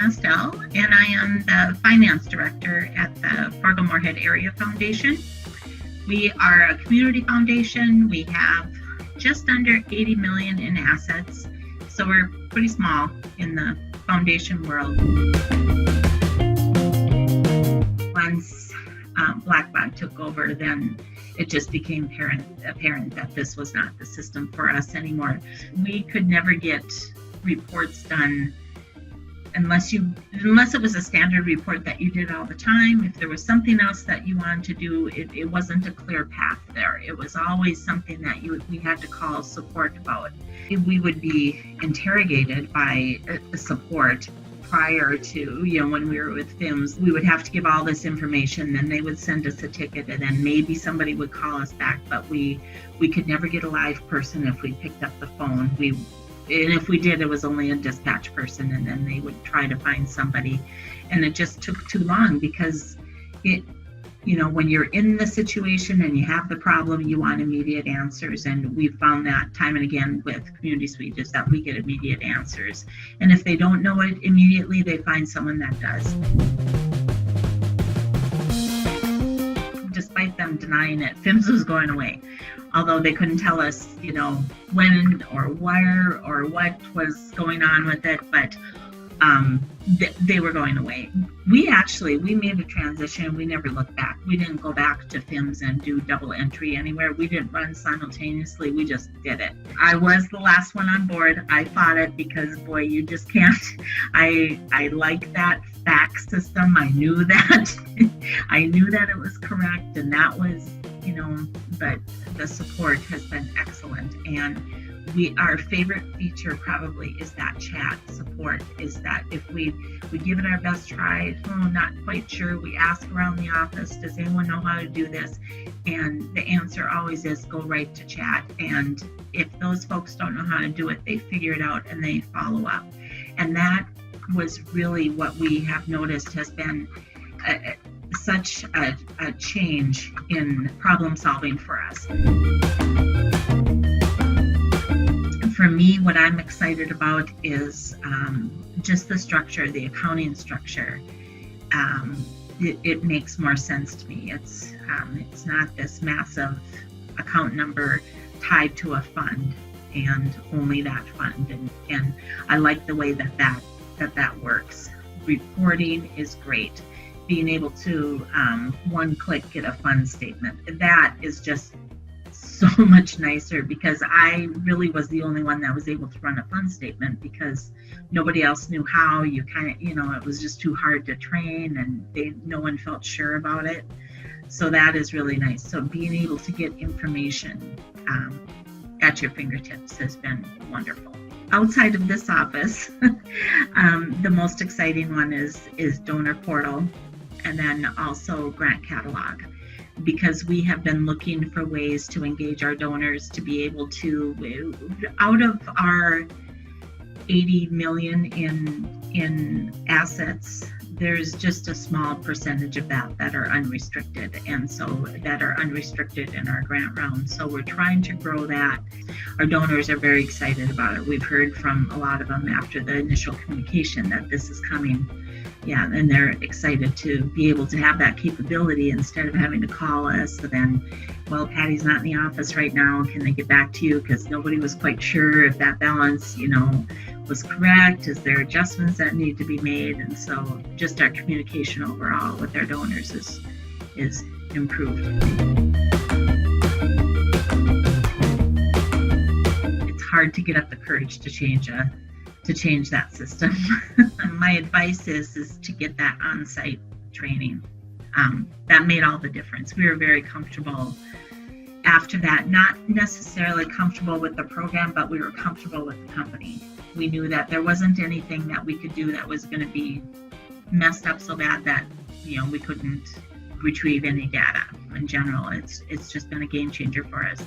Mastel, and I am the Finance Director at the Fargo Moorhead Area Foundation. We are a community foundation. We have just under 80 million in assets, so we're pretty small in the foundation world. Once Blackbaud took over, then it just became apparent that this was not the system for us anymore. We could never get reports done unless it was a standard report that you did all the time. If there was something else that you wanted to do, it wasn't a clear path there. It was always something that we had to call support about. We would be interrogated by support prior to, when we were with FIMS. We would have to give all this information, then they would send us a ticket, and then maybe somebody would call us back, but we could never get a live person if we picked up the phone. And if we did, it was only a dispatch person, and then they would try to find somebody. And it just took too long because when you're in the situation and you have the problem, you want immediate answers. And we found that time and again with CommunitySuite is that we get immediate answers. And if they don't know it immediately, they find someone that does. Despite them denying it, FIMS was going away. Although they couldn't tell us, when or where or what was going on with it, but they were going away. We made a transition. We never looked back. We didn't go back to FIMS and do double entry anywhere. We didn't run simultaneously. We just did it. I was the last one on board. I fought it because, boy, you just can't. I like that fax system. I knew that. I knew that it was correct, and that was, but the support has been excellent. And our favorite feature probably is that chat support, is that if we give it our best try, not quite sure, we ask around the office, does anyone know how to do this? And the answer always is go right to chat. And if those folks don't know how to do it, they figure it out and they follow up. And that was really what we have noticed has been such a change in problem solving for us. For me, what I'm excited about is just the structure, the accounting structure. It makes more sense to me. It's not this massive account number tied to a fund and only that fund. And I like the way that works. Reporting is great. Being able to one click get a fund statement, that is just so much nicer, because I really was the only one that was able to run a fund statement because nobody else knew how. You kind of, it was just too hard to train, and no one felt sure about it. So that is really nice. So being able to get information at your fingertips has been wonderful. Outside of this office, the most exciting one is donor portal, and then also grant catalog, because we have been looking for ways to engage our donors to be able to, out of our 80 million in assets, there's just a small percentage of that are unrestricted, and so that are unrestricted in our grant round. So we're trying to grow that. Our donors are very excited about it. We've heard from a lot of them after the initial communication that this is coming. Yeah, and they're excited to be able to have that capability instead of having to call us. So then, well, Patty's not in the office right now. Can they get back to you? Because nobody was quite sure if that balance, was correct. Is there adjustments that need to be made? And so just our communication overall with our donors is improved. It's hard to get up the courage to change that system. My advice is to get that on-site training. That made all the difference. We were very comfortable after that, not necessarily comfortable with the program, but we were comfortable with the company. We knew that there wasn't anything that we could do that was going to be messed up so bad that we couldn't retrieve any data. In general, it's just been a game changer for us.